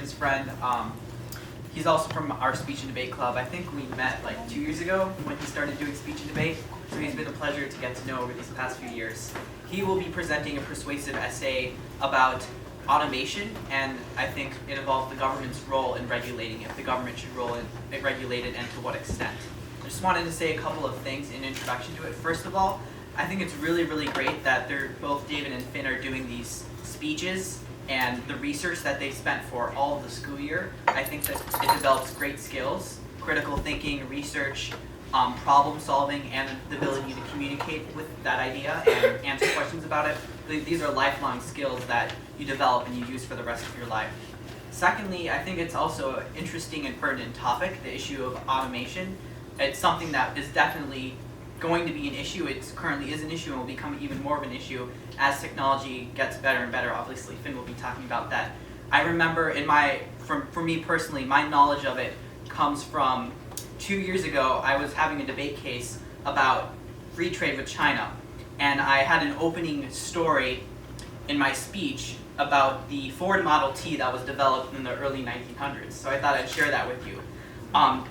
his friend. He's also from our speech and debate club. I think we met like 2 years ago when he started doing speech and debate, so he's been a pleasure to get to know over these past few years. He will be presenting a persuasive essay about automation, and I think it involves the government's role in regulating it, the government should regulate it, and to what extent. I just wanted to say a couple of things in introduction to it. First of all, I think it's really, really great that both David and Finn are doing these speeches and the research that they spent for all of the school year. I think that it develops great skills, critical thinking, research, problem solving, and the ability to communicate with that idea and answer questions about it. These are lifelong skills that you develop and you use for the rest of your life. Secondly, I think it's also an interesting and pertinent topic, the issue of automation. It's something that is definitely going to be an issue. It currently is an issue and will become even more of an issue as technology gets better and better. Obviously, Finn will be talking about that. I remember for me personally, my knowledge of it comes from 2 years ago. I was having a debate case about free trade with China, and I had an opening story in my speech about the Ford Model T that was developed in the early 1900s. So I thought I'd share that with you.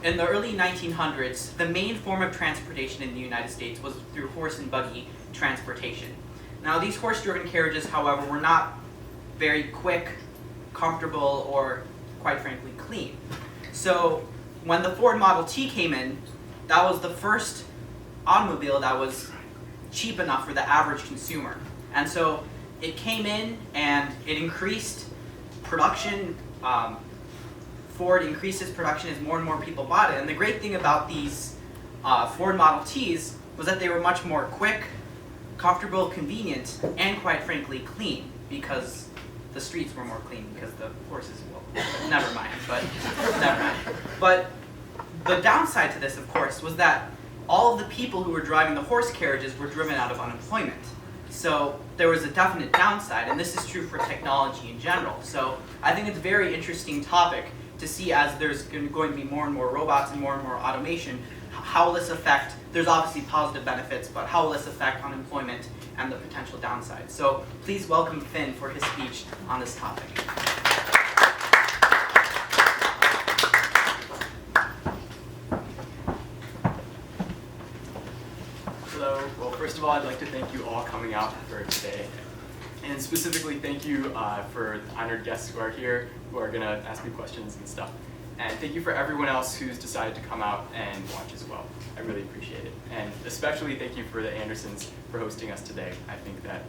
In the early 1900s, the main form of transportation in the United States was through horse and buggy transportation. Now, these horse-driven carriages, however, were not very quick, comfortable, or quite frankly, clean. So when the Ford Model T came in, that was the first automobile that was cheap enough for the average consumer. And so it came in and it increased production. Ford increased its production as more and more people bought it. And the great thing about these Ford Model Ts was that they were much more quick, comfortable, convenient, and quite frankly clean, because the streets were more clean because the horses, never mind. But the downside to this, of course, was that all of the people who were driving the horse carriages were driven out of unemployment. So there was a definite downside, and this is true for technology in general. So I think it's a very interesting topic to see, as there's going to be more and more robots and more automation, how will this affect, there's obviously positive benefits, but how will this affect unemployment and the potential downside. So please welcome Finn for his speech on this topic. Hello. Well, first of all, I'd like to thank you all coming out for today. And specifically, thank you for the honored guests who are here, who are going to ask me questions and stuff. And thank you for everyone else who's decided to come out and watch as well. I really appreciate it. And especially thank you for the Andersons for hosting us today. I think that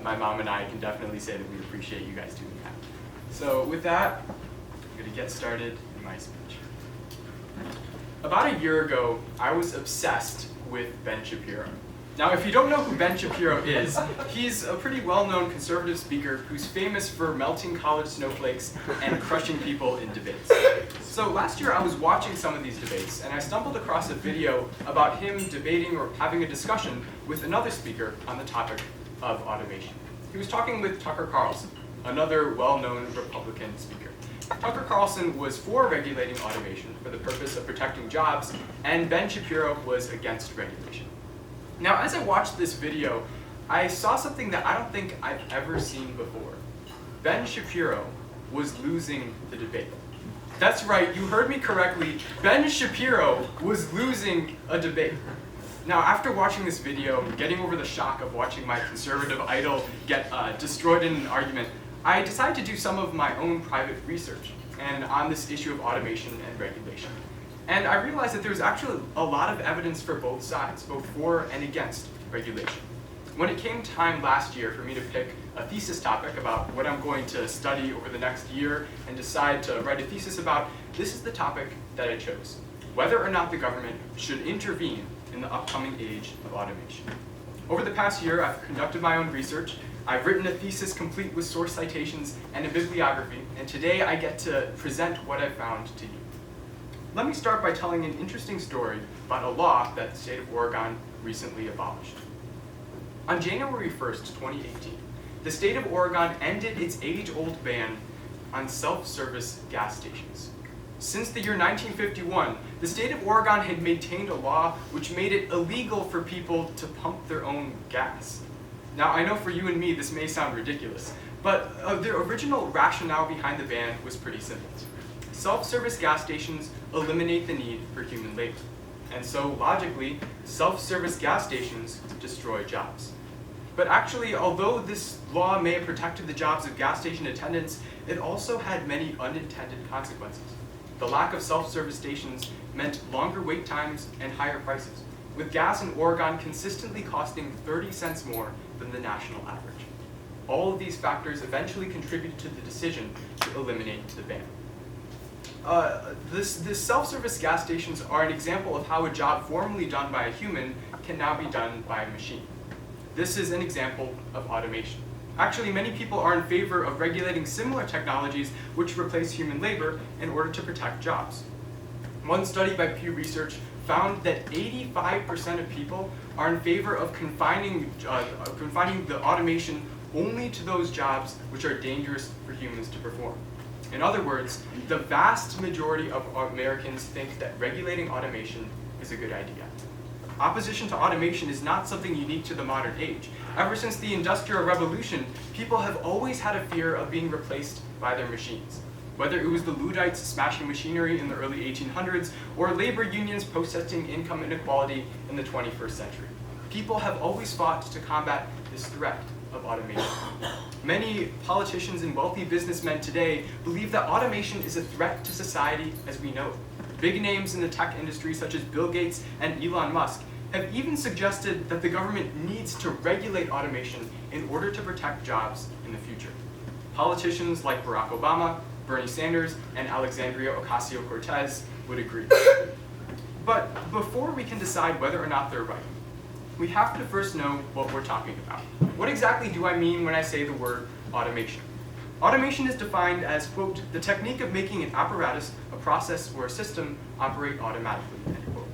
my mom and I can definitely say that we appreciate you guys doing that. So with that, I'm going to get started in my speech. About a year ago, I was obsessed with Ben Shapiro. Now, if you don't know who Ben Shapiro is, he's a pretty well-known conservative speaker who's famous for melting college snowflakes and crushing people in debates. So last year I was watching some of these debates, and I stumbled across a video about him debating or having a discussion with another speaker on the topic of automation. He was talking with Tucker Carlson, another well-known Republican speaker. Tucker Carlson was for regulating automation for the purpose of protecting jobs, and Ben Shapiro was against regulation. Now, as I watched this video, I saw something that I don't think I've ever seen before. Ben Shapiro was losing the debate. That's right, you heard me correctly. Ben Shapiro was losing a debate. Now, after watching this video, getting over the shock of watching my conservative idol get destroyed in an argument, I decided to do some of my own private research and on this issue of automation and regulation. And I realized that there was actually a lot of evidence for both sides, both for and against regulation. When it came time last year for me to pick a thesis topic about what I'm going to study over the next year and decide to write a thesis about, this is the topic that I chose: whether or not the government should intervene in the upcoming age of automation. Over the past year, I've conducted my own research. I've written a thesis complete with source citations and a bibliography, and today I get to present what I found to you. Let me start by telling an interesting story about a law that the state of Oregon recently abolished. On January 1st, 2018, the state of Oregon ended its age-old ban on self-service gas stations. Since the year 1951, the state of Oregon had maintained a law which made it illegal for people to pump their own gas. Now, I know for you and me this may sound ridiculous, but the original rationale behind the ban was pretty simple. Self-service gas stations eliminate the need for human labor. And so, logically, self-service gas stations destroy jobs. But actually, although this law may have protected the jobs of gas station attendants, it also had many unintended consequences. The lack of self-service stations meant longer wait times and higher prices, with gas in Oregon consistently costing 30 cents more than the national average. All of these factors eventually contributed to the decision to eliminate the ban. This self-service gas stations are an example of how a job formerly done by a human can now be done by a machine. This is an example of automation. Actually, many people are in favor of regulating similar technologies which replace human labor in order to protect jobs. One study by Pew Research found that 85% of people are in favor of confining the automation only to those jobs which are dangerous for humans to perform. In other words, the vast majority of Americans think that regulating automation is a good idea. Opposition to automation is not something unique to the modern age. Ever since the Industrial Revolution, people have always had a fear of being replaced by their machines. Whether it was the Luddites smashing machinery in the early 1800s or labor unions protesting income inequality in the 21st century, people have always fought to combat this threat of automation. Many politicians and wealthy businessmen today believe that automation is a threat to society as we know it. Big names in the tech industry such as Bill Gates and Elon Musk have even suggested that the government needs to regulate automation in order to protect jobs in the future. Politicians like Barack Obama, Bernie Sanders, and Alexandria Ocasio-Cortez would agree. But before we can decide whether or not they're right, we have to first know what we're talking about. What exactly do I mean when I say the word automation? Automation is defined as, quote, the technique of making an apparatus, a process, or a system operate automatically, end quote.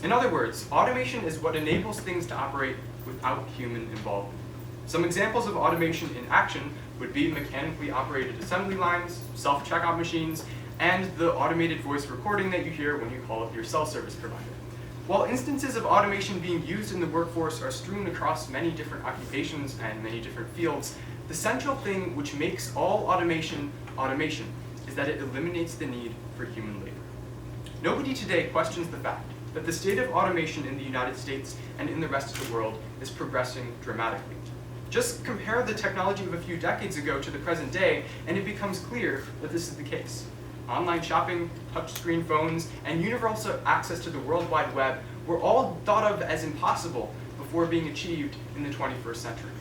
In other words, automation is what enables things to operate without human involvement. Some examples of automation in action would be mechanically operated assembly lines, self-checkout machines, and the automated voice recording that you hear when you call up your cell service provider. While instances of automation being used in the workforce are strewn across many different occupations and many different fields, the central thing which makes all automation automation is that it eliminates the need for human labor. Nobody today questions the fact that the state of automation in the United States and in the rest of the world is progressing dramatically. Just compare the technology of a few decades ago to the present day, and it becomes clear that this is the case. Online shopping, touchscreen phones, and universal access to the World Wide Web were all thought of as impossible before being achieved in the 21st century.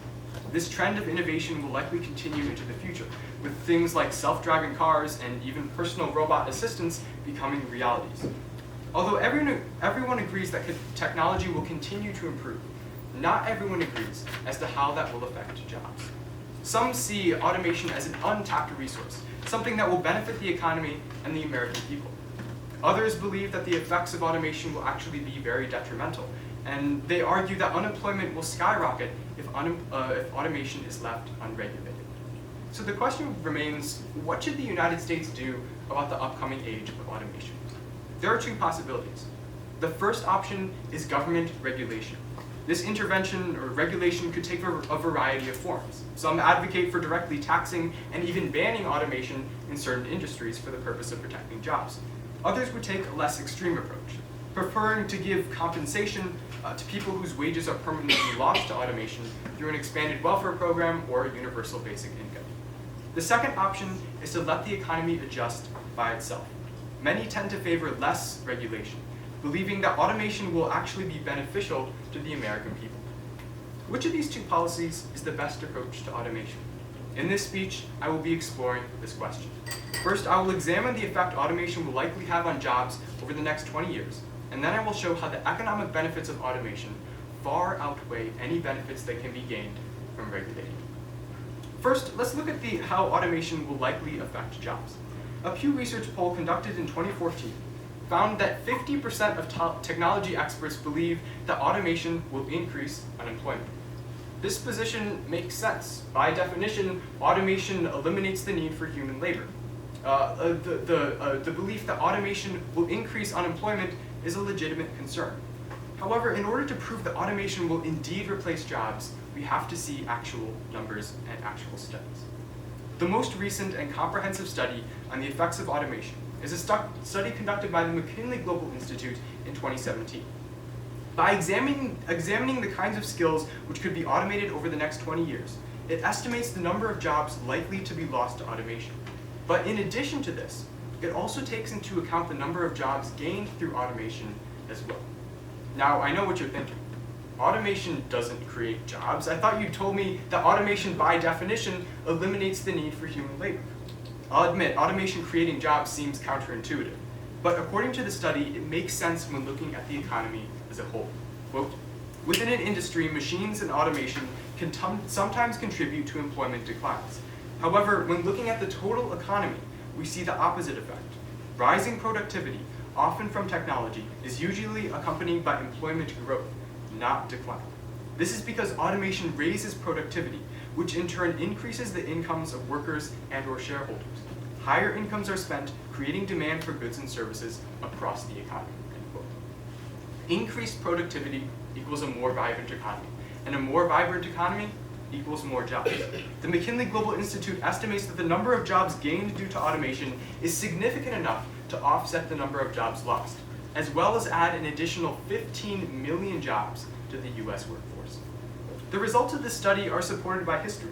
This trend of innovation will likely continue into the future, with things like self-driving cars and even personal robot assistants becoming realities. Although everyone agrees that technology will continue to improve, not everyone agrees as to how that will affect jobs. Some see automation as an untapped resource, something that will benefit the economy and the American people. Others believe that the effects of automation will actually be very detrimental, and they argue that unemployment will skyrocket if automation is left unregulated. So the question remains, what should the United States do about the upcoming age of automation? There are two possibilities. The first option is government regulation. This intervention or regulation could take a variety of forms. Some advocate for directly taxing and even banning automation in certain industries for the purpose of protecting jobs. Others would take a less extreme approach, preferring to give compensation to people whose wages are permanently lost to automation through an expanded welfare program or a universal basic income. The second option is to let the economy adjust by itself. Many tend to favor less regulation, believing that automation will actually be beneficial to the American people. Which of these two policies is the best approach to automation? In this speech, I will be exploring this question. First, I will examine the effect automation will likely have on jobs over the next 20 years, and then I will show how the economic benefits of automation far outweigh any benefits that can be gained from regulating. First, let's look at how automation will likely affect jobs. A Pew Research poll conducted in 2014 found that 50% of technology experts believe that automation will increase unemployment. This position makes sense. By definition, automation eliminates the need for human labor. The belief that automation will increase unemployment is a legitimate concern. However, in order to prove that automation will indeed replace jobs, we have to see actual numbers and actual studies. The most recent and comprehensive study on the effects of automation is a study conducted by the McKinley Global Institute in 2017. By examining the kinds of skills which could be automated over the next 20 years, it estimates the number of jobs likely to be lost to automation. But in addition to this, it also takes into account the number of jobs gained through automation as well. Now, I know what you're thinking. Automation doesn't create jobs. I thought you told me that automation by definition eliminates the need for human labor. I'll admit, automation creating jobs seems counterintuitive, but according to the study, it makes sense when looking at the economy as a whole. Quote, within an industry, machines and automation can sometimes contribute to employment declines. However, when looking at the total economy, we see the opposite effect. Rising productivity, often from technology, is usually accompanied by employment growth, not decline. This is because automation raises productivity, which in turn increases the incomes of workers and/or shareholders. Higher incomes are spent creating demand for goods and services across the economy. End quote. Increased productivity equals a more vibrant economy, and a more vibrant economy equals more jobs. The McKinley Global Institute estimates that the number of jobs gained due to automation is significant enough to offset the number of jobs lost, as well as add an additional 15 million jobs to the US workforce. The results of this study are supported by history.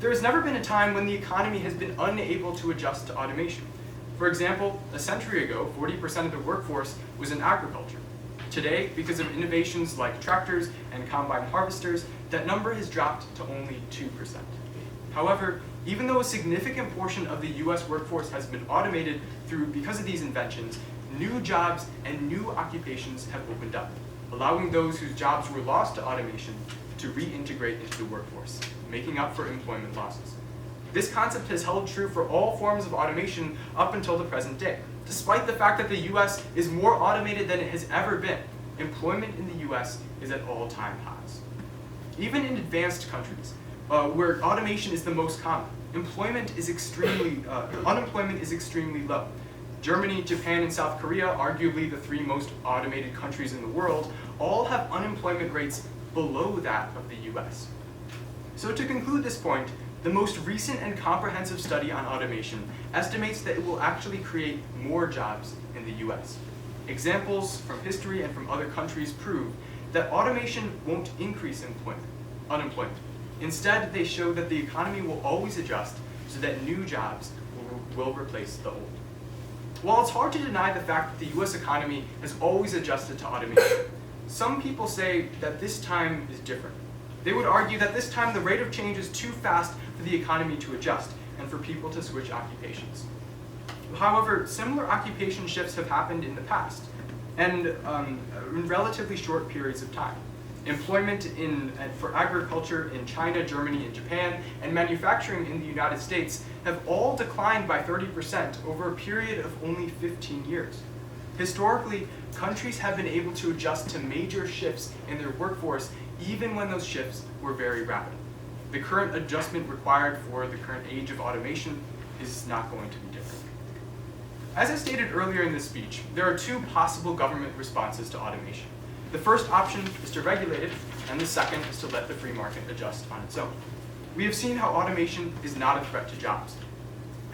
There has never been a time when the economy has been unable to adjust to automation. For example, a century ago, 40% of the workforce was in agriculture. Today, because of innovations like tractors and combine harvesters, that number has dropped to only 2%. However, even though a significant portion of the US workforce has been automated because of these inventions, new jobs and new occupations have opened up, allowing those whose jobs were lost to automation to reintegrate into the workforce, making up for employment losses. This concept has held true for all forms of automation up until the present day. Despite the fact that the US is more automated than it has ever been, employment in the US is at all-time highs. Even in advanced countries, where automation is the most common, unemployment is extremely low. Germany, Japan, and South Korea, arguably the three most automated countries in the world, all have unemployment rates below that of the US. So to conclude this point, the most recent and comprehensive study on automation estimates that it will actually create more jobs in the US. Examples from history and from other countries prove that automation won't increase unemployment. Instead, they show that the economy will always adjust so that new jobs will replace the old. While it's hard to deny the fact that the US economy has always adjusted to automation, some people say that this time is different. They would argue that this time the rate of change is too fast for the economy to adjust and for people to switch occupations. However, similar occupation shifts have happened in the past, and in relatively short periods of time. Employment for agriculture in China, Germany, and Japan, and manufacturing in the United States have all declined by 30% over a period of only 15 years. Historically, countries have been able to adjust to major shifts in their workforce even when those shifts were very rapid. The current adjustment required for the current age of automation is not going to be different. As I stated earlier in this speech, there are two possible government responses to automation. The first option is to regulate it, and the second is to let the free market adjust on its own. We have seen how automation is not a threat to jobs.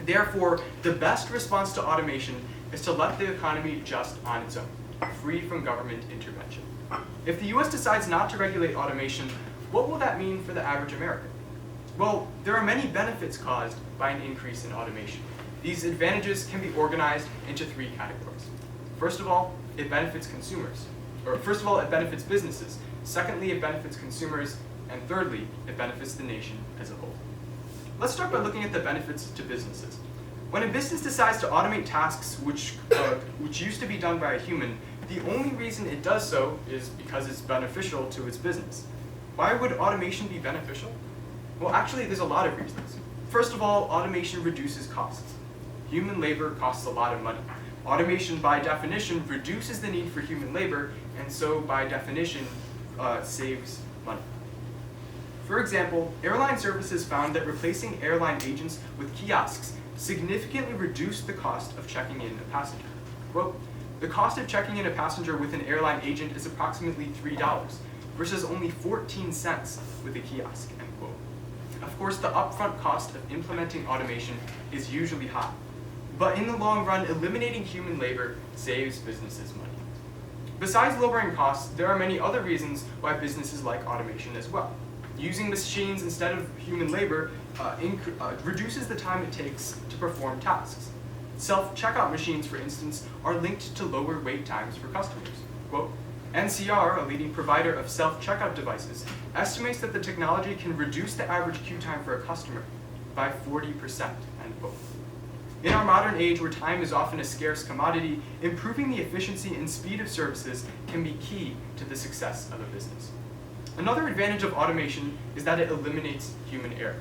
Therefore, the best response to automation is to let the economy adjust on its own, free from government intervention. If the US decides not to regulate automation, what will that mean for the average American? Well, there are many benefits caused by an increase in automation. These advantages can be organized into three categories. First of all, it benefits businesses. Secondly, it benefits consumers. And thirdly, it benefits the nation as a whole. Let's start by looking at the benefits to businesses. When a business decides to automate tasks which used to be done by a human, the only reason it does so is because it's beneficial to its business. Why would automation be beneficial? Well, actually, there's a lot of reasons. First of all, automation reduces costs. Human labor costs a lot of money. Automation, by definition, reduces the need for human labor, and so, by definition, saves money. For example, airline services found that replacing airline agents with kiosks significantly reduced the cost of checking in a passenger. Quote, the cost of checking in a passenger with an airline agent is approximately $3, versus only 14 cents with a kiosk, end quote. Of course, the upfront cost of implementing automation is usually high, but in the long run, eliminating human labor saves businesses money. Besides lowering costs, there are many other reasons why businesses like automation as well. Using machines instead of human labor reduces the time it takes to perform tasks. Self-checkout machines, for instance, are linked to lower wait times for customers. Quote, NCR, a leading provider of self-checkout devices, estimates that the technology can reduce the average queue time for a customer by 40%, end quote. In our modern age, where time is often a scarce commodity, improving the efficiency and speed of services can be key to the success of a business. Another advantage of automation is that it eliminates human error.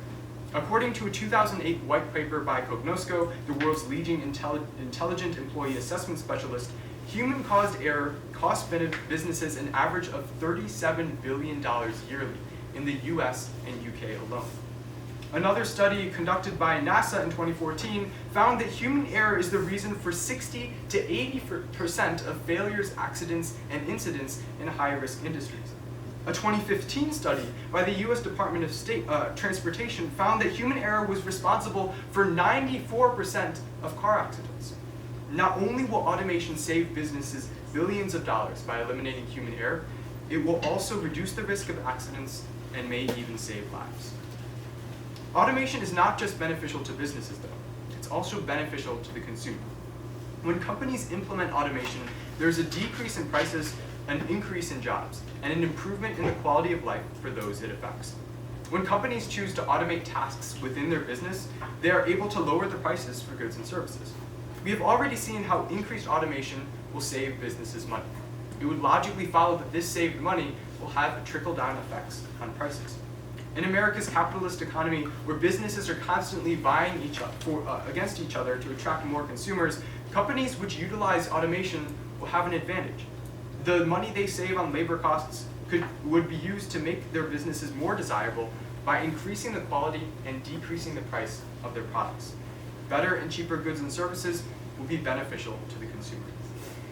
According to a 2008 white paper by Cognosco, the world's leading intelligent employee assessment specialist, human-caused error costs businesses an average of $37 billion yearly in the US and UK alone. Another study conducted by NASA in 2014 found that human error is the reason for 60 to 80% of failures, accidents, and incidents in high-risk industries. A 2015 study by the US Department of State Transportation found that human error was responsible for 94% of car accidents. Not only will automation save businesses billions of dollars by eliminating human error, it will also reduce the risk of accidents and may even save lives. Automation is not just beneficial to businesses, though. It's also beneficial to the consumer. When companies implement automation, there's a decrease in prices, an increase in jobs, and an improvement in the quality of life for those it affects. When companies choose to automate tasks within their business, they are able to lower the prices for goods and services. We have already seen how increased automation will save businesses money. It would logically follow that this saved money will have trickle-down effects on prices. In America's capitalist economy, where businesses are constantly vying against each other to attract more consumers, companies which utilize automation will have an advantage. The money they save on labor costs would be used to make their businesses more desirable by increasing the quality and decreasing the price of their products. Better and cheaper goods and services will be beneficial to the consumer.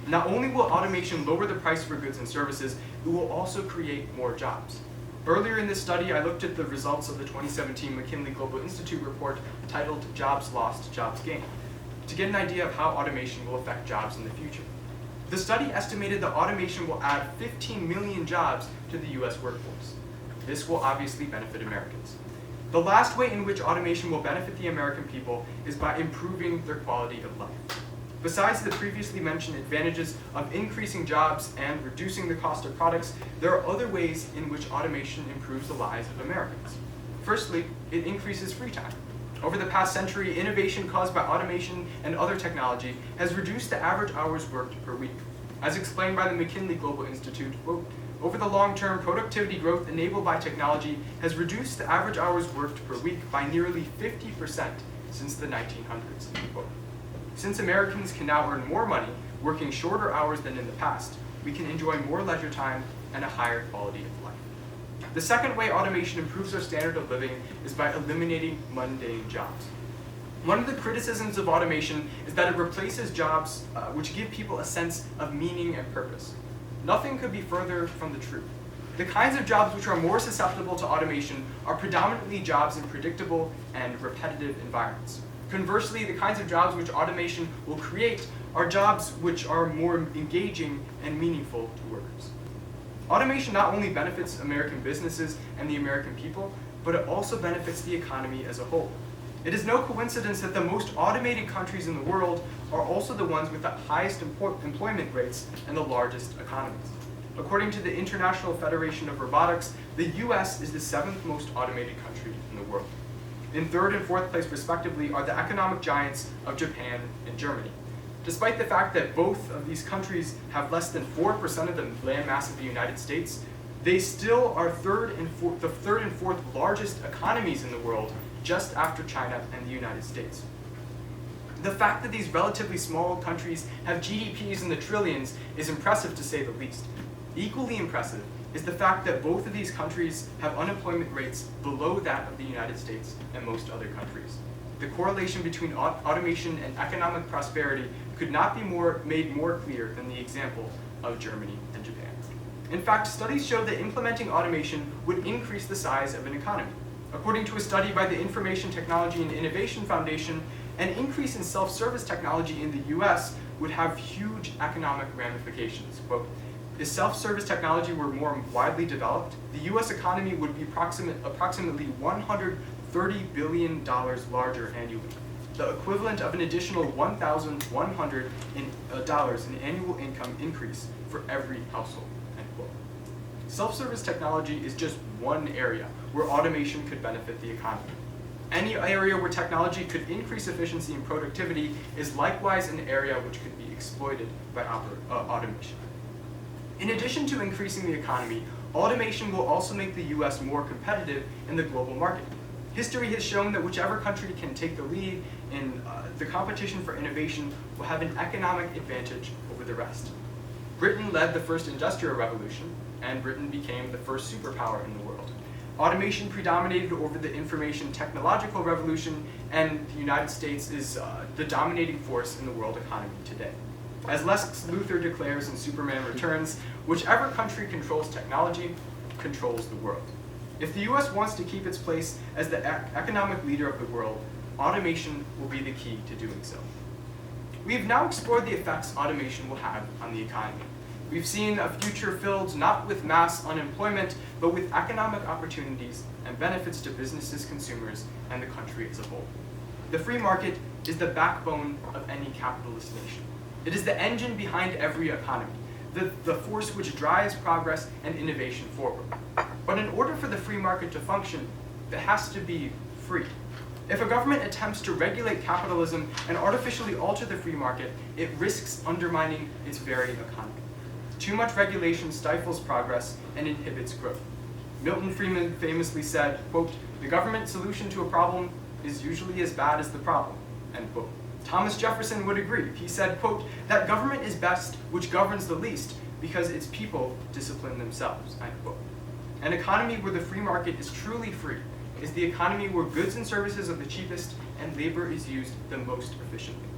Not only will automation lower the price for goods and services, it will also create more jobs. Earlier in this study, I looked at the results of the 2017 McKinsey Global Institute report titled Jobs Lost, Jobs Gained, to get an idea of how automation will affect jobs in the future. The study estimated that automation will add 15 million jobs to the US workforce. This will obviously benefit Americans. The last way in which automation will benefit the American people is by improving their quality of life. Besides the previously mentioned advantages of increasing jobs and reducing the cost of products, there are other ways in which automation improves the lives of Americans. Firstly, it increases free time. Over the past century, innovation caused by automation and other technology has reduced the average hours worked per week. As explained by the McKinsey Global Institute, quote, over the long term, productivity growth enabled by technology has reduced the average hours worked per week by nearly 50% since the 1900s, end quote. Since Americans can now earn more money working shorter hours than in the past, we can enjoy more leisure time and a higher quality of life. The second way automation improves our standard of living is by eliminating mundane jobs. One of the criticisms of automation is that it replaces jobs which give people a sense of meaning and purpose. Nothing could be further from the truth. The kinds of jobs which are more susceptible to automation are predominantly jobs in predictable and repetitive environments. Conversely, the kinds of jobs which automation will create are jobs which are more engaging and meaningful to workers. Automation not only benefits American businesses and the American people, but it also benefits the economy as a whole. It is no coincidence that the most automated countries in the world are also the ones with the highest employment rates and the largest economies. According to the International Federation of Robotics, the US is the 7th most automated country in the world. In 3rd and 4th place, respectively, are the economic giants of Japan and Germany. Despite the fact that both of these countries have less than 4% of the land mass of the United States, they still are the 3rd and 4th largest economies in the world, just after China and the United States. The fact that these relatively small countries have GDPs in the trillions is impressive to say the least. Equally impressive is the fact that both of these countries have unemployment rates below that of the United States and most other countries. The correlation between automation and economic prosperity could not be made more clear than the example of Germany and Japan. In fact, studies show that implementing automation would increase the size of an economy. According to a study by the Information Technology and Innovation Foundation, an increase in self-service technology in the US would have huge economic ramifications. Quote, if self-service technology were more widely developed, the US economy would be approximately $130 billion larger annually, the equivalent of an additional $1,100 in annual income increase for every household, end quote. Self-service technology is just one area where automation could benefit the economy. Any area where technology could increase efficiency and productivity is likewise an area which could be exploited by automation. In addition to increasing the economy, automation will also make the US more competitive in the global market. History has shown that whichever country can take the lead in the competition for innovation will have an economic advantage over the rest. Britain led the first industrial revolution, and Britain became the first superpower in the world. Automation predominated over the information technological revolution, and the United States is the dominating force in the world economy today. As Lex Luthor declares in Superman Returns, whichever country controls technology, controls the world. If the US wants to keep its place as the economic leader of the world, automation will be the key to doing so. We have now explored the effects automation will have on the economy. We've seen a future filled not with mass unemployment, but with economic opportunities and benefits to businesses, consumers, and the country as a whole. The free market is the backbone of any capitalist nation. It is the engine behind every economy, the force which drives progress and innovation forward. But in order for the free market to function, it has to be free. If a government attempts to regulate capitalism and artificially alter the free market, it risks undermining its very economy. Too much regulation stifles progress and inhibits growth. Milton Friedman famously said, quote, the government solution to a problem is usually as bad as the problem, end quote. Thomas Jefferson would agree. He said, quote, that government is best which governs the least because its people discipline themselves, end quote. An economy where the free market is truly free is the economy where goods and services are the cheapest and labor is used the most efficiently.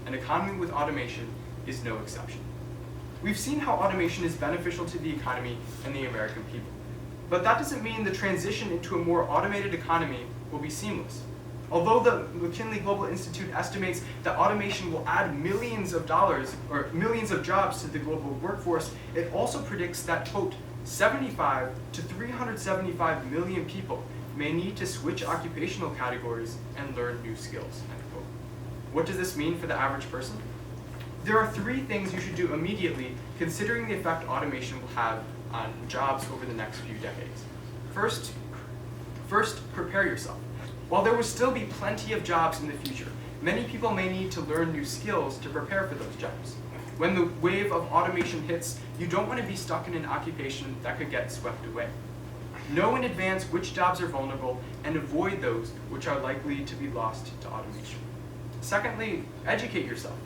An economy with automation is no exception. We've seen how automation is beneficial to the economy and the American people. But that doesn't mean the transition into a more automated economy will be seamless. Although the McKinley Global Institute estimates that automation will add millions of dollars or millions of jobs to the global workforce, it also predicts that, quote, 75 to 375 million people may need to switch occupational categories and learn new skills, end quote. What does this mean for the average person? There are three things you should do immediately considering the effect automation will have on jobs over the next few decades. First, prepare yourself. While there will still be plenty of jobs in the future, many people may need to learn new skills to prepare for those jobs. When the wave of automation hits, you don't want to be stuck in an occupation that could get swept away. Know in advance which jobs are vulnerable and avoid those which are likely to be lost to automation. Secondly, educate yourself.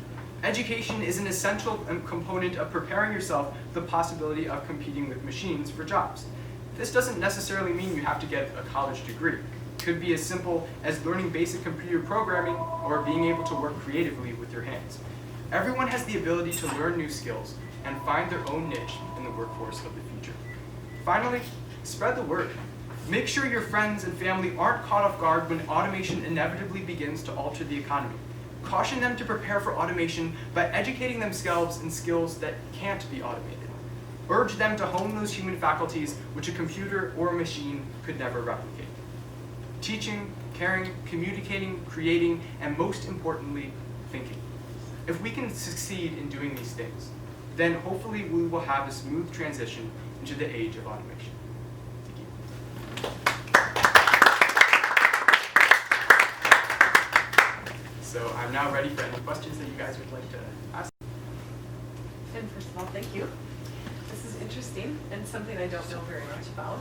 Education is an essential component of preparing yourself for the possibility of competing with machines for jobs. This doesn't necessarily mean you have to get a college degree. It could be as simple as learning basic computer programming or being able to work creatively with your hands. Everyone has the ability to learn new skills and find their own niche in the workforce of the future. Finally, spread the word. Make sure your friends and family aren't caught off guard when automation inevitably begins to alter the economy. Caution them to prepare for automation by educating themselves in skills that can't be automated. Urge them to hone those human faculties which a computer or a machine could never replicate. Teaching, caring, communicating, creating, and most importantly, thinking. If we can succeed in doing these things, then hopefully we will have a smooth transition into the age of automation. Thank you. So I'm now ready for any questions that you guys would like to ask. And first of all, thank you. This is interesting and something I don't know very much about.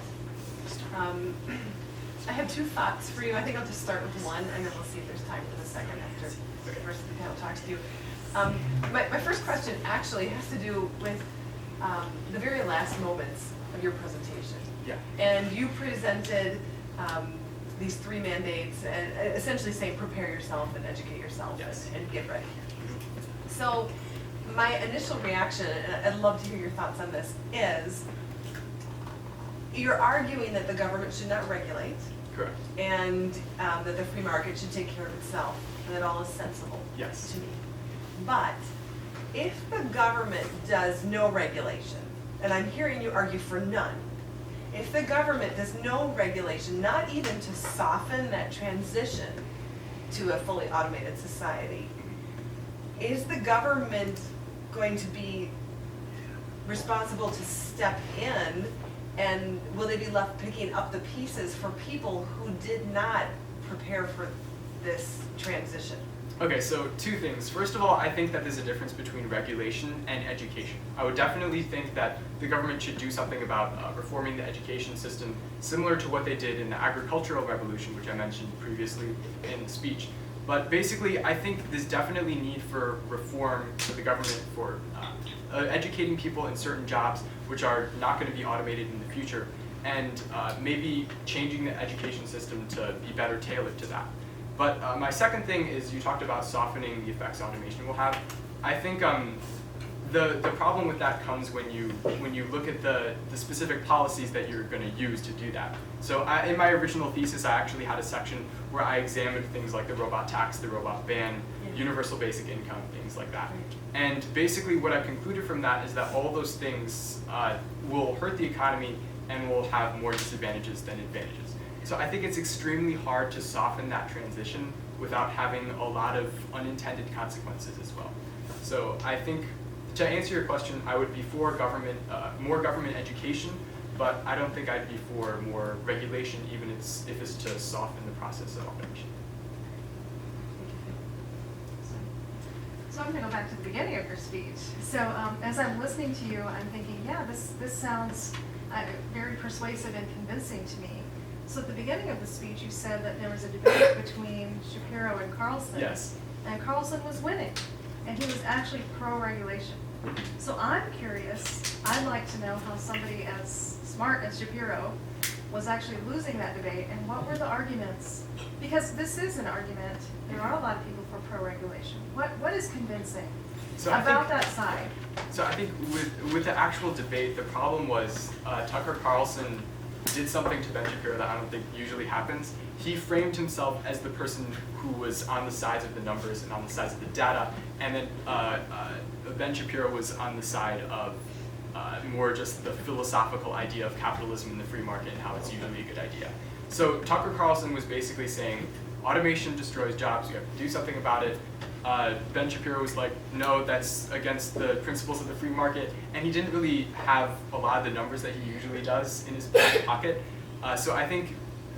I have two thoughts for you. I think I'll just start with one, and then we'll see if there's time for the second after the rest of the panel talks to you. My first question actually has to do with the very last moments of your presentation. Yeah. And you presented these three mandates and essentially saying prepare yourself and educate yourself. Yes. and get ready. So my initial reaction, and I'd love to hear your thoughts on this, is you're arguing that the government should not regulate, Correct. and that the free market should take care of itself, and that all is sensible Yes. to me. But if the government does no regulation, and I'm hearing you argue for none, if the government does no regulation, not even to soften that transition to a fully automated society, is the government going to be responsible to step in, and will they be left picking up the pieces for people who did not prepare for this transition? Okay, so two things. First of all, I think that there's a difference between regulation and education. I would definitely think that the government should do something about reforming the education system, similar to what they did in the agricultural revolution, which I mentioned previously in the speech. But basically, I think there's definitely need for reform for the government for educating people in certain jobs which are not going to be automated in the future, and maybe changing the education system to be better tailored to that. But my second thing is you talked about softening the effects automation will have. I think the problem with that comes when you look at the specific policies that you're going to use to do that. So in my original thesis, I actually had a section where I examined things like the robot tax, the robot ban, universal basic income, things like that. And basically what I concluded from that is that all those things will hurt the economy and will have more disadvantages than advantages. So I think it's extremely hard to soften that transition without having a lot of unintended consequences as well. So I think, to answer your question, I would be for government, more government education, but I don't think I'd be for more regulation, even if it's to soften the process of automation. So I'm going to go back to the beginning of your speech. So as I'm listening to you, I'm thinking, yeah, this sounds very persuasive and convincing to me. So at the beginning of the speech, you said that there was a debate between Shapiro and Carlson. Yes. And Carlson was winning, and he was actually pro-regulation. So I'm curious, I'd like to know how somebody as smart as Shapiro was actually losing that debate, and what were the arguments? Because this is an argument. There are a lot of people for pro-regulation. What is convincing about that side? So I think with the actual debate, the problem was Tucker Carlson did something to Ben Shapiro that I don't think usually happens. He framed himself as the person who was on the sides of the numbers and on the sides of the data, and then Ben Shapiro was on the side of more just the philosophical idea of capitalism and the free market and how it's usually a good idea. So Tucker Carlson was basically saying, automation destroys jobs, you have to do something about it. Ben Shapiro was like, no, that's against the principles of the free market, and he didn't really have a lot of the numbers that he usually does in his back pocket. So I think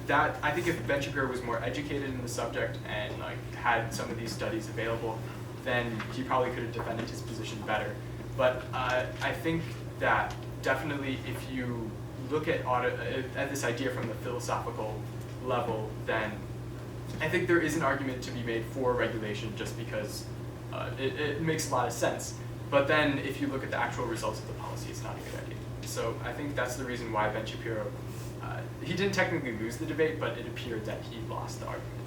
if Ben Shapiro was more educated in the subject and like had some of these studies available, then he probably could have defended his position better. But I think that definitely if you look at this idea from the philosophical level, then I think there is an argument to be made for regulation just because it makes a lot of sense. But then if you look at the actual results of the policy, it's not a good idea. So I think that's the reason why Ben Shapiro, he didn't technically lose the debate, but it appeared that he lost the argument.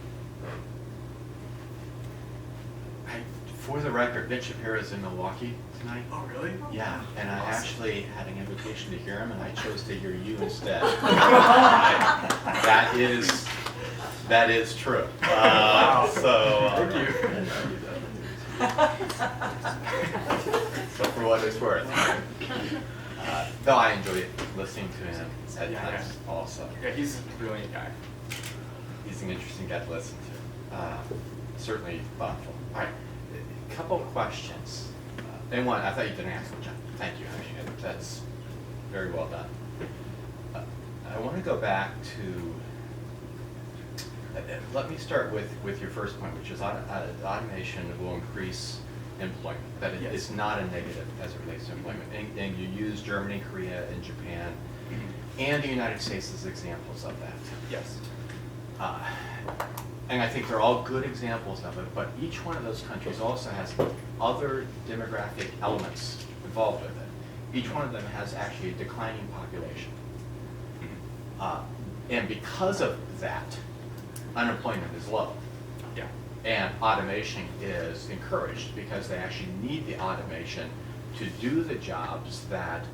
For the record, Ben Shapiro is in Milwaukee tonight. Oh, really? Yeah, and I Awesome. actually had an invitation to hear him, and I chose to hear you instead. That is true. Wow. Thank you. So for what it's worth. Though I enjoy listening to him at times also. Yeah, he's a brilliant guy. He's an interesting guy to listen to. Certainly thoughtful. All right, a couple of questions. And one, I thought you did an excellent job. Thank you. I mean, that's very well done. I want to go back to, let me start with your first point, which is automation will increase employment. That it's not a negative as it relates to employment. And you use Germany, Korea, and Japan, and the United States as examples of that. Yes. And I think they're all good examples of it, but each one of those countries also has other demographic elements involved with it. Each one of them has actually a declining population. And because of that, unemployment is low. Yeah. And automation is encouraged because they actually need the automation to do the jobs that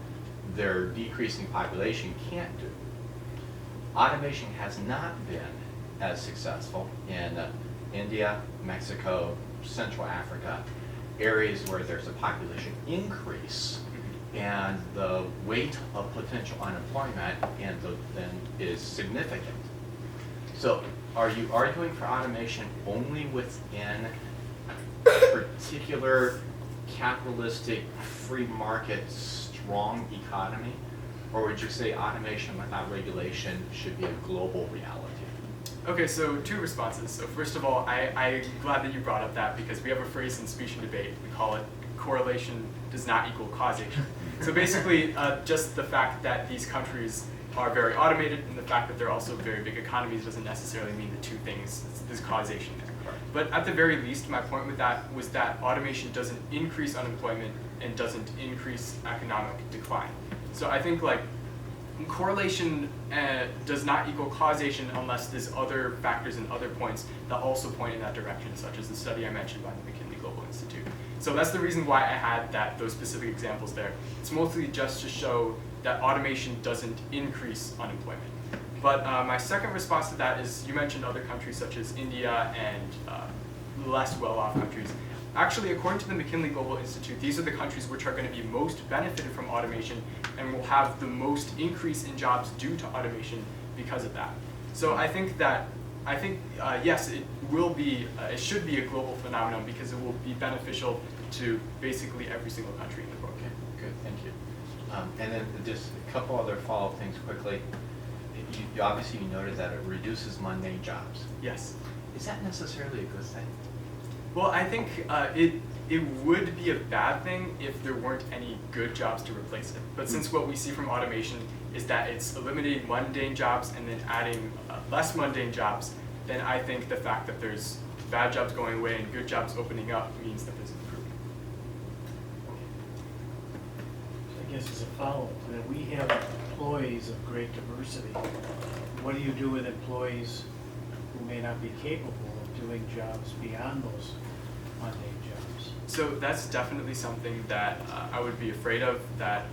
their decreasing population can't do. automation has not been as successful in India, Mexico, Central Africa, areas where there's a population increase and the weight of potential unemployment then is significant. So are you arguing for automation only within a particular capitalistic, free market, strong economy? Or would you say automation without regulation should be a global reality? Okay, so two responses. So first of all, I'm glad that you brought up that, because we have a phrase in speech and debate. We call it correlation does not equal causation. So basically, just the fact that these countries are very automated and the fact that they're also very big economies doesn't necessarily mean the two things. There's causation there. But at the very least, my point with that was that automation doesn't increase unemployment and doesn't increase economic decline. So I think like correlation does not equal causation unless there's other factors and other points that also point in that direction, such as the study I mentioned by the McKinley Global Institute. So that's the reason why I had those specific examples there. It's mostly just to show that automation doesn't increase unemployment. But my second response to that is you mentioned other countries such as India and less well-off countries. Actually, according to the McKinley Global Institute, these are the countries which are going to be most benefited from automation and will have the most increase in jobs due to automation because of that. So I think yes, it will be, it should be a global phenomenon because it will be beneficial to basically every single country in the world. Okay, good, thank you. And then just a couple other follow-up things quickly. Obviously, you noted that it reduces mundane jobs. Yes. Is that necessarily a good thing? Well, I think it would be a bad thing if there weren't any good jobs to replace it. But since what we see from automation is that it's eliminating mundane jobs and then adding less mundane jobs, then I think the fact that there's bad jobs going away and good jobs opening up means that there's improvement. I guess as a follow-up to that, we have employees of great diversity. What do you do with employees who may not be capable of doing jobs beyond those mundane jobs? So that's definitely something that I would be afraid of. That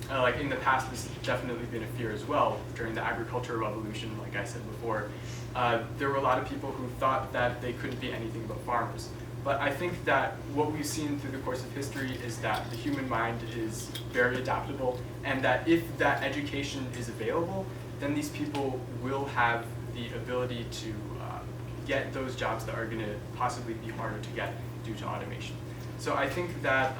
like in the past, this has definitely been a fear as well. During the agricultural revolution, like I said before, there were a lot of people who thought that they couldn't be anything but farmers. But I think that what we've seen through the course of history is that the human mind is very adaptable, and that if that education is available, then these people will have the ability to get those jobs that are going to possibly be harder to get due to automation. So I think that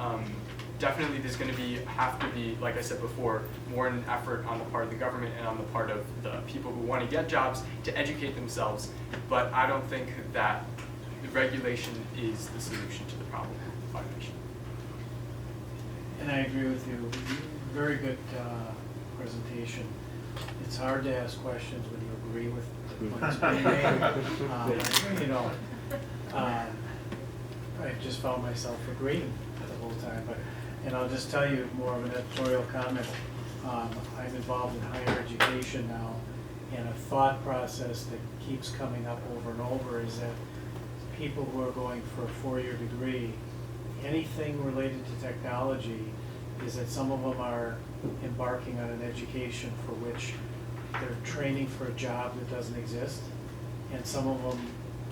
definitely there's going to have to be, like I said before, more an effort on the part of the government and on the part of the people who want to get jobs to educate themselves. But I don't think that the regulation is the solution to the problem of automation. And I agree with you. Very good presentation. It's hard to ask questions when you agree with the points being made. You know, I just found myself agreeing the whole time. And I'll just tell you more of an editorial comment. I'm involved in higher education now, and a thought process that keeps coming up over and over is that people who are going for a four-year degree, anything related to technology, is that some of them are embarking on an education for which they're training for a job that doesn't exist, and some of them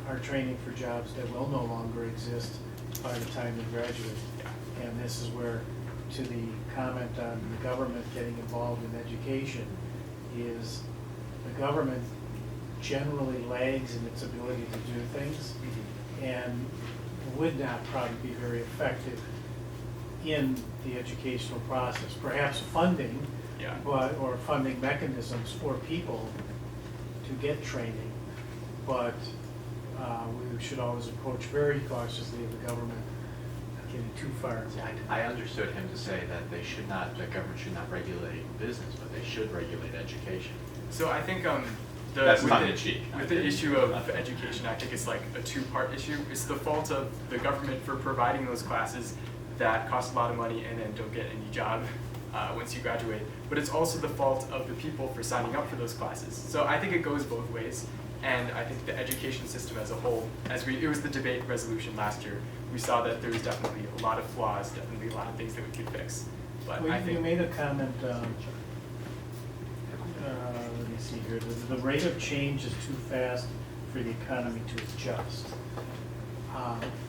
are training for jobs that will no longer exist by the time they graduate. And this is where, to the comment on the government getting involved in education, is the government generally lags in its ability to do things and would not probably be very effective in the educational process. Perhaps funding, or funding mechanisms for people to get training, but we should always approach very cautiously of the government getting too far. I understood him to say that the government should not regulate business, but they should regulate education. So I think That's with tongue-in-cheek. With the issue of education, I think it's like a two-part issue. It's the fault of the government for providing those classes that cost a lot of money and then don't get any job once you graduate. But it's also the fault of the people for signing up for those classes. So I think it goes both ways. And I think the education system as a whole, it was the debate resolution last year, we saw that there was definitely a lot of flaws, definitely a lot of things that we could fix. But Well, I think you made a comment, let me see here. The rate of change is too fast for the economy to adjust.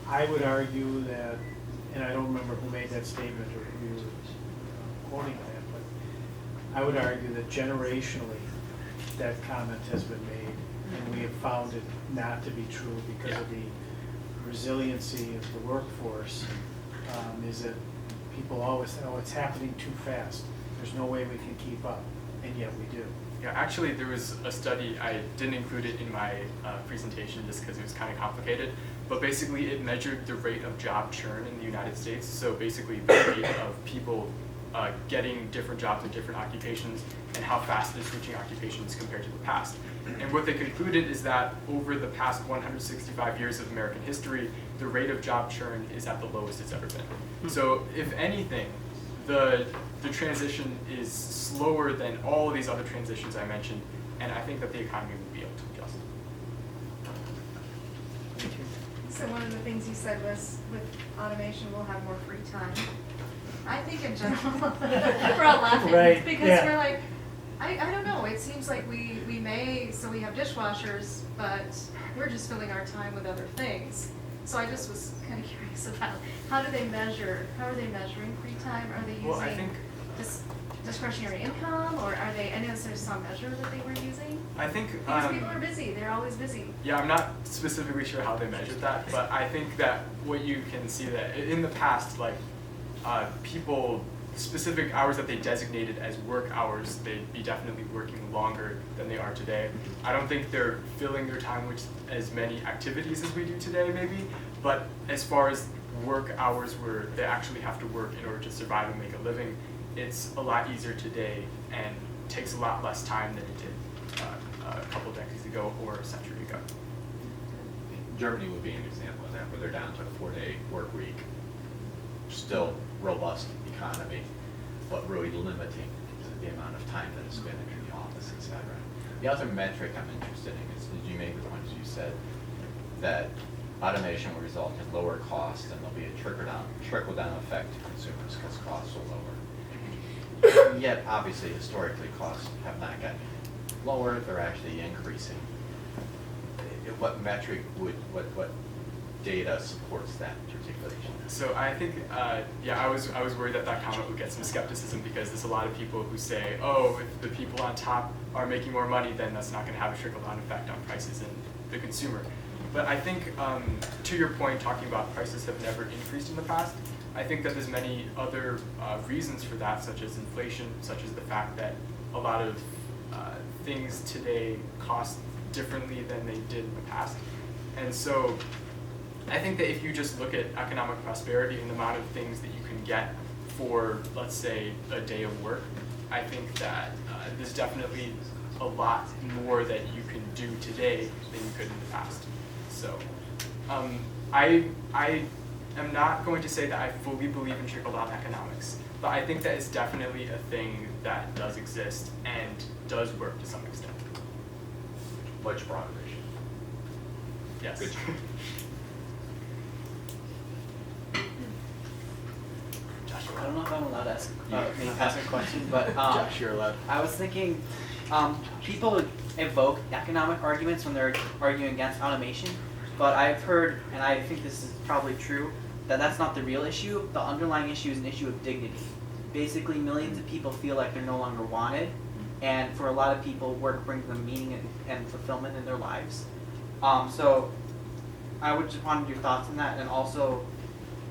I would argue that, and I don't remember who made that statement or who you were quoting that, but I would argue that generationally, that comment has been made, and we have found it not to be true because of the resiliency of the workforce, is that people always say, oh, it's happening too fast. There's no way we can keep up, and yet we do. Yeah, actually, there was a study, I didn't include it in my presentation just because it was kind of complicated, but basically it measured the rate of job churn in the United States. So basically the rate of people getting different jobs in different occupations and how fast they're switching occupations compared to the past. And what they concluded is that over the past 165 years of American history, the rate of job churn is at the lowest it's ever been. So if anything, the transition is slower than all of these other transitions I mentioned, and I think that the economy will be able to adjust. So one of the things you said was with automation, we'll have more free time. I think in general, we're all laughing Right, because yeah. we're like, I don't know, it seems like we may, so we have dishwashers, but we're just filling our time with other things. So I just was kind of curious about how are they measuring free time? Are they Well, I using think- discretionary income, or are they, I know there's some measure that they were using? I think Because people are busy, they're always busy. yeah, I'm not specifically sure how they measured that, but I think that what you can see that in the past, like people, specific hours that they designated as work hours, they'd be definitely working longer than they are today. I don't think they're filling their time with as many activities as we do today, maybe, but as far as work hours where they actually have to work in order to survive and make a living, it's a lot easier today and takes a lot less time than it did a couple decades ago or a century ago. Germany would be an example of that, where they're down to a 4-day work week, still robust economy, but really limiting the amount of time that is spent in the office, et cetera. The other metric I'm interested in is, did you make the point, as you said, that automation will result in lower costs and there'll be a trickle-down effect to consumers because costs will lower. Yet, obviously, historically, costs have not gotten lower, they're actually increasing. What metric what data supports that articulation? So I think, yeah, I was worried that comment would get some skepticism because there's a lot of people who say, oh, if the people on top are making more money, then that's not going to have a trickle-down effect on prices and the consumer. But I think, to your point, talking about prices have never increased in the past, I think that there's many other reasons for that, such as inflation, such as the fact that a lot of things today cost differently than they did in the past. And so I think that if you just look at economic prosperity and the amount of things that you can get for, let's say, a day of work, I think that there's definitely a lot more that you can do today than you could in the past. So I am not going to say that I fully believe in trickle-down economics, but I think that it's definitely a thing that does exist and does work to some extent. Much broader issue. Yes. Good. I don't know if I'm allowed to ask a question, but Josh, you're allowed. I was thinking, people evoke economic arguments when they're arguing against automation, but I've heard, and I think this is probably true, that that's not the real issue. The underlying issue is an issue of dignity. Basically, millions of people feel like they're no longer wanted, and for a lot of people, work brings them meaning and fulfillment in their lives. So I would just want your thoughts on that, and also,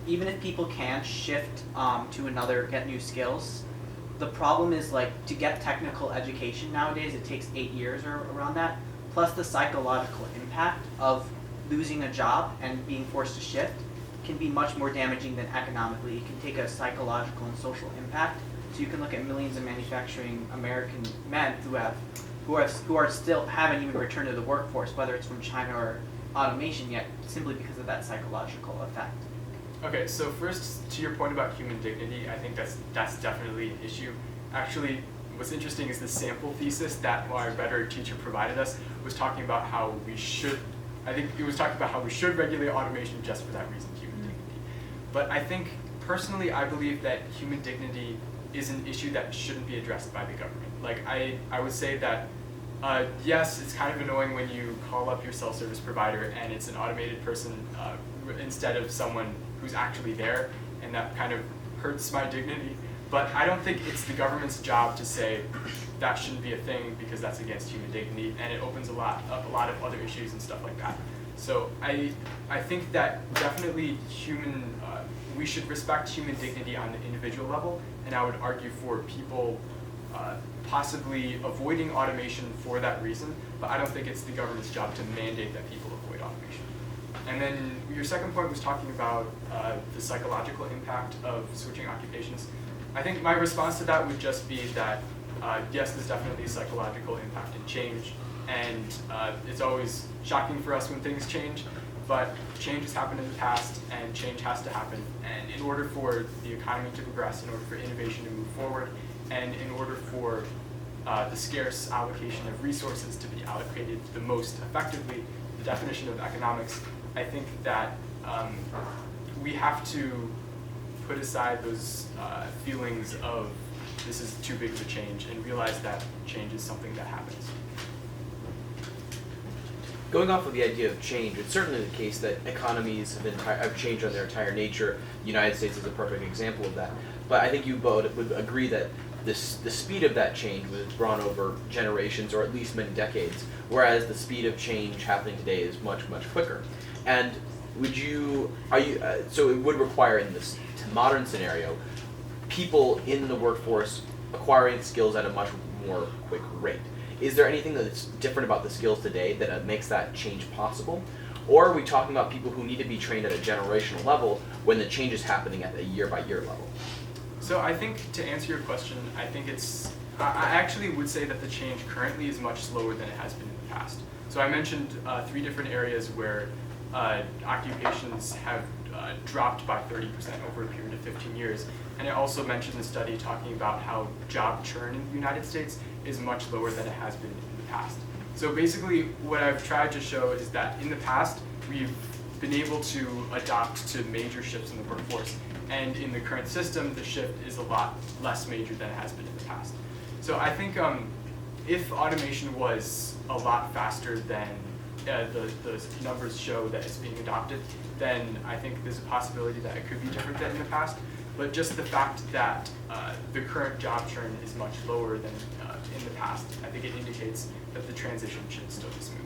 even if people can shift to another, get new skills, the problem is like to get technical education nowadays, it takes 8 years or around that, plus the psychological impact of losing a job and being forced to shift can be much more damaging than economically. It can take a psychological and social impact. So you can look at millions of manufacturing American men who are still haven't even returned to the workforce, whether it's from China or automation yet, simply because of that psychological effect. Okay, so first, to your point about human dignity, I think that's definitely an issue. Actually, what's interesting is the sample thesis that our Rhetoric teacher provided us was talking about how we should, I think it was talking about how we should regulate automation just for that reason, human dignity. But I think, personally, I believe that human dignity is an issue that shouldn't be addressed by the government. Like, I would say that Yes, it's kind of annoying when you call up your self-service provider and it's an automated person instead of someone who's actually there, and that kind of hurts my dignity. But I don't think it's the government's job to say that shouldn't be a thing because that's against human dignity, and it opens up a lot of other issues and stuff like that. So I think that definitely we should respect human dignity on the individual level, and I would argue for people possibly avoiding automation for that reason, but I don't think it's the government's job to mandate that people avoid automation. And then your second point was talking about the psychological impact of switching occupations. I think my response to that would just be that yes, there's definitely a psychological impact in change, and it's always shocking for us when things change, but change has happened in the past, and change has to happen. And in order for the economy to progress, in order for innovation to move forward, and in order for the scarce allocation of resources to be allocated the most effectively, the definition of economics, I think that we have to put aside those feelings of this is too big of a change and realize that change is something that happens. Going off of the idea of change, it's certainly the case that economies have changed on their entire nature. The United States is a perfect example of that. But I think you both would agree that the speed of that change was drawn over generations or at least many decades, whereas the speed of change happening today is much, much quicker. And so it would require in this modern scenario, people in the workforce acquiring skills at a much more quick rate. Is there anything that's different about the skills today that makes that change possible? Or are we talking about people who need to be trained at a generational level when the change is happening at a year-by-year level? So I think to answer your question, I think I actually would say that the change currently is much slower than it has been in the past. So I mentioned 3 different areas where occupations have dropped by 30% over a period of 15 years. And I also mentioned the study talking about how job churn in the United States is much lower than it has been in the past. So basically what I've tried to show is that in the past, we've been able to adapt to major shifts in the workforce. And in the current system, the shift is a lot less major than it has been in the past. So I think if automation was a lot faster than the numbers show that it's being adopted, then I think there's a possibility that it could be different than in the past. But just the fact that the current job churn is much lower than in the past, I think it indicates that the transition should still be smooth.